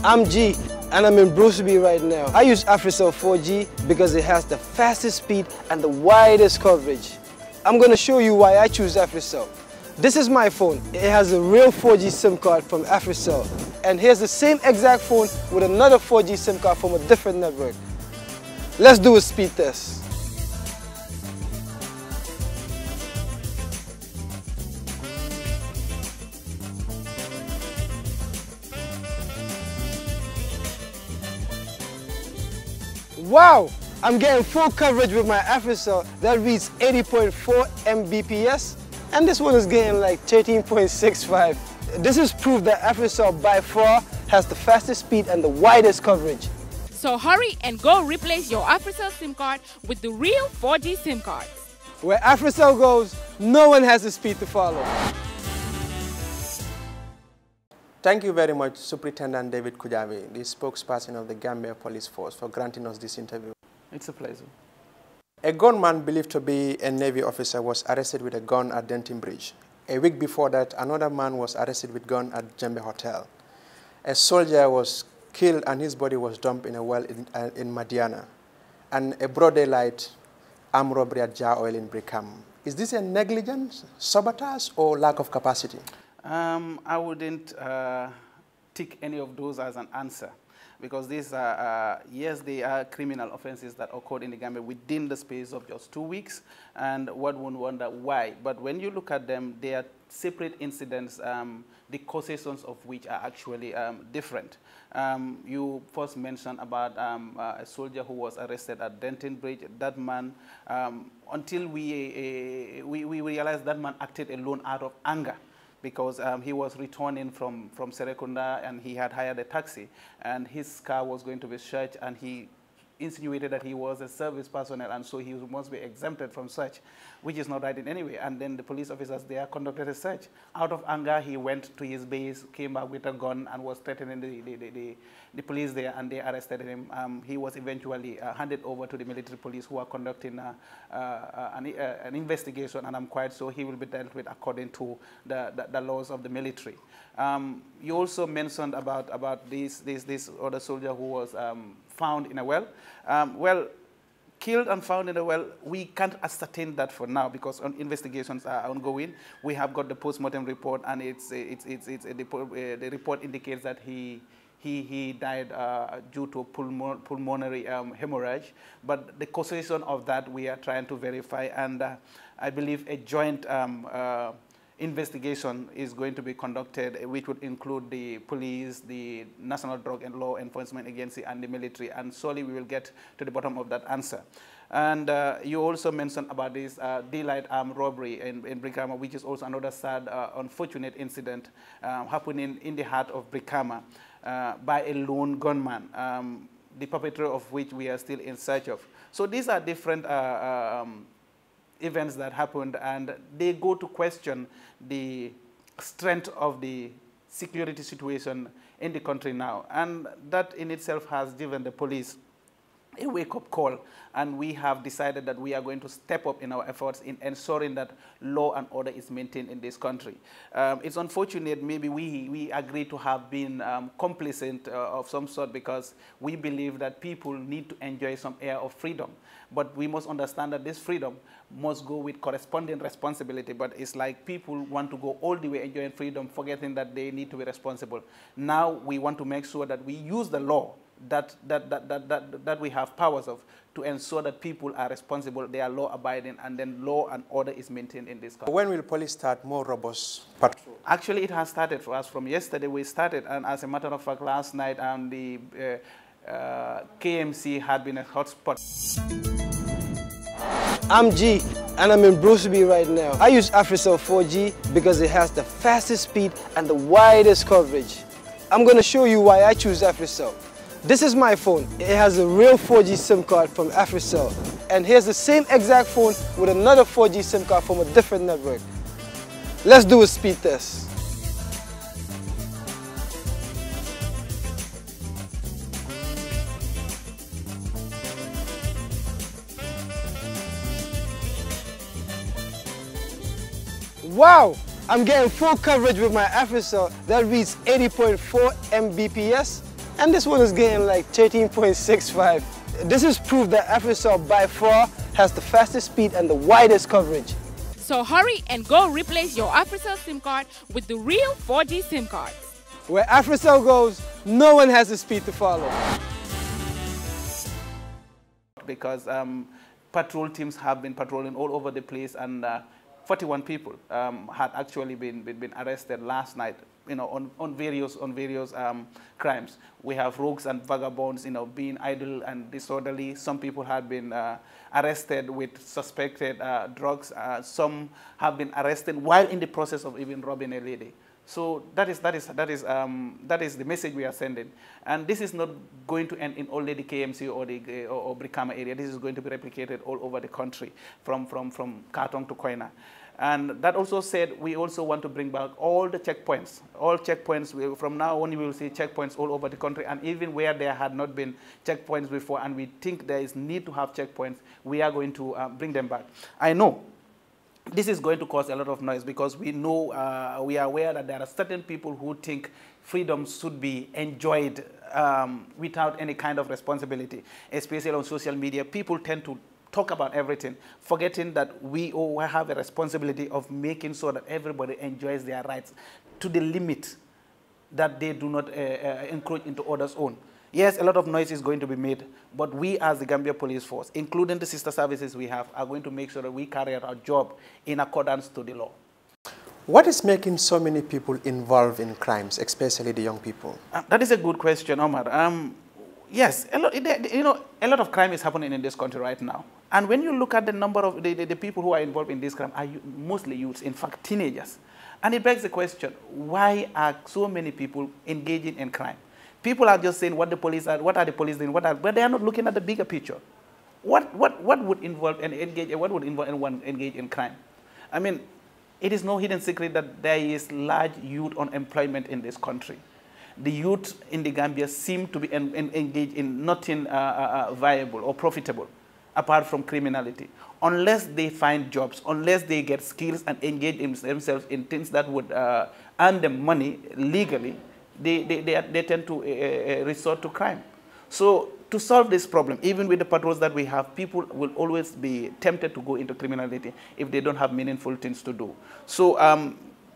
I'm G, and I'm in Bruceby right now. I use AfriCell 4G because it has the fastest speed and the widest coverage. I'm going to show you why I choose AfriCell. This is my phone. It has a real 4G SIM card from AfriCell. And here's the same exact phone with another 4G SIM card from a different network. Let's do a speed test. Wow! I'm getting full coverage with my AfriCell that reads 80.4 Mbps, and this one is getting like 13.65. This is proof that AfriCell by far has the fastest speed and the widest coverage. So hurry and go replace your AfriCell SIM card with the real 4G SIM cards. Where AfriCell goes, no one has the speed to follow. Thank you very much, Superintendent David Kujabi, the spokesperson of the Gambia Police Force, for granting us this interview. It's a pleasure. A gunman believed to be a Navy officer was arrested with a gun at Denton Bridge. A week before that, another man was arrested with a gun at Jembe Hotel. A soldier was killed and his body was dumped in a well in Madiana. And a broad daylight armed robbery at Jar Oil in Brickham. Is this a negligence, sabotage, or lack of capacity? I wouldn't tick any of those as an answer, because these are, yes, they are criminal offenses that occurred in the Gambia within the space of just 2 weeks, and one would wonder why. But when you look at them, they are separate incidents, the causations of which are actually different. You first mentioned about a soldier who was arrested at Denton Bridge. That man, until we realized that man acted alone out of anger, because he was returning from Serekunda and he had hired a taxi, and his car was going to be searched, and he insinuated that he was a service personnel and so he must be exempted from search, which is not right in any way. And then the police officers there conducted a search. Out of anger, he went to his base, came back with a gun and was threatening the police there, and they arrested him. He was eventually handed over to the military police, who are conducting an investigation, and I'm quite sure he will be dealt with according to the laws of the military. You also mentioned about this other soldier who was found in a well. Well, killed and found in a well, we can't ascertain that for now because investigations are ongoing. We have got the post-mortem report, and the report indicates that he died due to pulmonary hemorrhage. But the causation of that we are trying to verify, and I believe a joint investigation is going to be conducted, which would include the police, the National Drug and Law Enforcement Agency, and the military, and slowly we will get to the bottom of that answer. And you also mentioned about this daylight armed robbery in Brikama, which is also another sad, unfortunate incident happening in the heart of Brikama by a lone gunman, the perpetrator of which we are still in search of. So these are different events that happened, and they go to question the strength of the security situation in the country now. And that in itself has given the police a wake-up call, and we have decided that we are going to step up in our efforts in ensuring that law and order is maintained in this country. It's unfortunate maybe we agree to have been complacent of some sort, because we believe that people need to enjoy some air of freedom. But we must understand that this freedom must go with corresponding responsibility. But it's like people want to go all the way enjoying freedom, forgetting that they need to be responsible. Now we want to make sure that we use the law that we have powers of to ensure that people are responsible, they are law-abiding, and then law and order is maintained in this country. When will police start more robust patrol? Actually, it has started for us. From yesterday, we started, and as a matter of fact, last night the KMC had been a hotspot. I'm G, and I'm in Bruceby right now. I use AfriCell 4G because it has the fastest speed and the widest coverage. I'm going to show you why I choose AfriCell. This is my phone. It has a real 4G SIM card from AfriCell. And here's the same exact phone with another 4G SIM card from a different network. Let's do a speed test. Wow! I'm getting full coverage with my AfriCell that reads 80.4 Mbps, And this one is getting like 13.65. This is proof that AfriCell by far has the fastest speed and the widest coverage. So hurry and go replace your AfriCell SIM card with the real 4G SIM cards. Where AfriCell goes, no one has the speed to follow. Because patrol teams have been patrolling all over the place, and 41 people had actually been arrested last night, you know, on various crimes. We have rogues and vagabonds, you know, being idle and disorderly. Some people have been arrested with suspected drugs. Some have been arrested while in the process of even robbing a lady. So that is the message we are sending, and this is not going to end in only the KMC or the Brikama area. This is going to be replicated all over the country, from Katong to Koina. And that also said, we also want to bring back all the checkpoints. All checkpoints, from now on, we will see checkpoints all over the country, and even where there had not been checkpoints before, and we think there is need to have checkpoints, we are going to bring them back. I know this is going to cause a lot of noise, because we know, we are aware that there are certain people who think freedom should be enjoyed without any kind of responsibility, especially on social media. People tend to talk about everything, forgetting that we all have a responsibility of making sure that everybody enjoys their rights to the limit that they do not encroach into others' own. Yes, a lot of noise is going to be made, but we as the Gambia Police Force, including the sister services we have, are going to make sure that we carry out our job in accordance to the law. What is making so many people involved in crimes, especially the young people? That is a good question, Omar. Yes, a lot of crime is happening in this country right now. And when you look at the number of the people who are involved in this crime, are mostly youths, in fact, teenagers. And it begs the question, why are so many people engaging in crime? People are just saying what the police are, what are the police doing, but they are not looking at the bigger picture. What would involve and engage? What would involve anyone engage in crime? I mean, it is no hidden secret that there is large youth unemployment in this country. The youth in the Gambia seem to be engaged in nothing viable or profitable, apart from criminality. Unless they find jobs, unless they get skills and engage themselves in things that would earn them money legally, they tend to resort to crime. So to solve this problem, even with the patrols that we have, people will always be tempted to go into criminality if they don't have meaningful things to do. So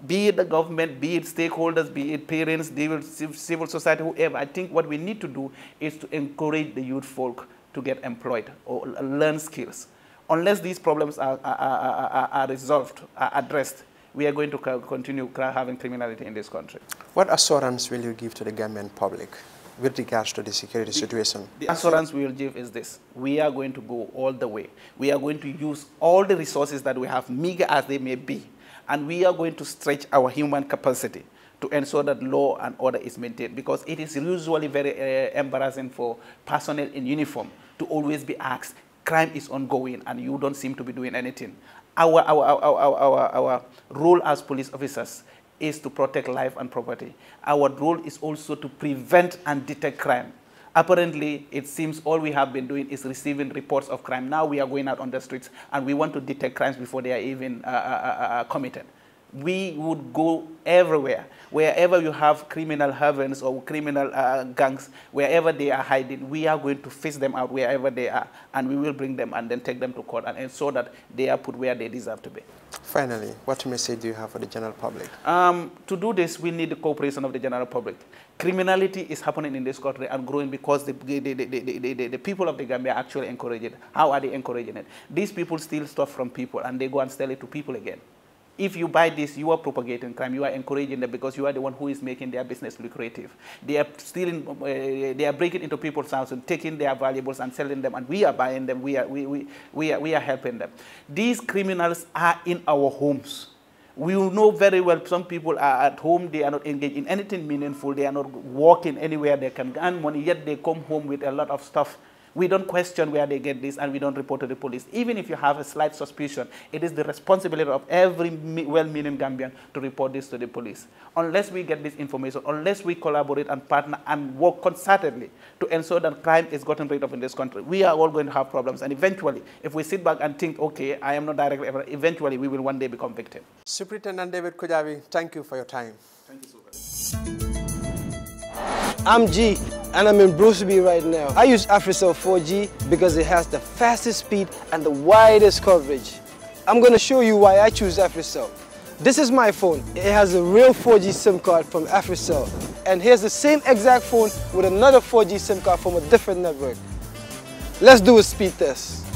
be it the government, be it stakeholders, be it parents, be it civil society, whoever, I think what we need to do is to encourage the youth folk to get employed or learn skills. Unless these problems are resolved, are addressed, we are going to continue having criminality in this country. What assurance will you give to the Gambian public with regards to the security situation? The assurance we will give is this: we are going to go all the way. We are going to use all the resources that we have, meager as they may be, and we are going to stretch our human capacity to ensure that law and order is maintained, because it is usually very embarrassing for personnel in uniform to always be asked, crime is ongoing and you don't seem to be doing anything. Our role as police officers is to protect life and property. Our role is also to prevent and detect crime. Apparently, it seems all we have been doing is receiving reports of crime. Now we are going out on the streets and we want to detect crimes before they are even committed. We would go everywhere, wherever you have criminal havens or criminal gangs, wherever they are hiding, we are going to face them out wherever they are, and we will bring them and then take them to court and ensure that they are put where they deserve to be. Finally, what message do you have for the general public? To do this, we need the cooperation of the general public. Criminality is happening in this country and growing because the people of the Gambia are actually encourage it. How are they encouraging it? These people steal stuff from people and they go and sell it to people again. If you buy this, you are propagating crime. You are encouraging them because you are the one who is making their business lucrative. They are stealing, they are breaking into people's houses, taking their valuables and selling them, and we are buying them. We are helping them. These criminals are in our homes. We know very well some people are at home, they are not engaged in anything meaningful, they are not working anywhere they can earn money, yet they come home with a lot of stuff. We don't question where they get this, and we don't report to the police. Even if you have a slight suspicion, it is the responsibility of every well-meaning Gambian to report this to the police. Unless we get this information, unless we collaborate and partner and work concertedly to ensure that crime is gotten rid of in this country, we are all going to have problems. And eventually, if we sit back and think, okay, I am not directly, eventually we will one day become victims. Superintendent David Kujabi, thank you for your time. Thank you so much. I'm G. and I'm in Bruceby right now. I use AfriCell 4G because it has the fastest speed and the widest coverage. I'm going to show you why I choose AfriCell. This is my phone. It has a real 4G SIM card from AfriCell. And here's the same exact phone with another 4G SIM card from a different network. Let's do a speed test.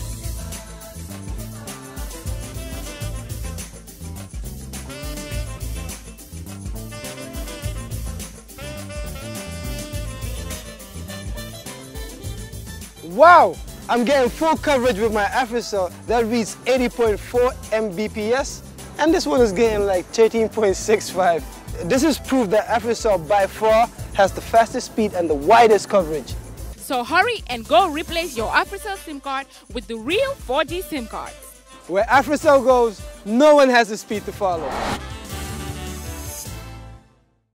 Wow! I'm getting full coverage with my AfriCell that reads 80.4 Mbps, and this one is getting like 13.65. This is proof that AfriCell by far has the fastest speed and the widest coverage. So hurry and go replace your AfriCell SIM card with the real 4G SIM cards. Where AfriCell goes, no one has the speed to follow.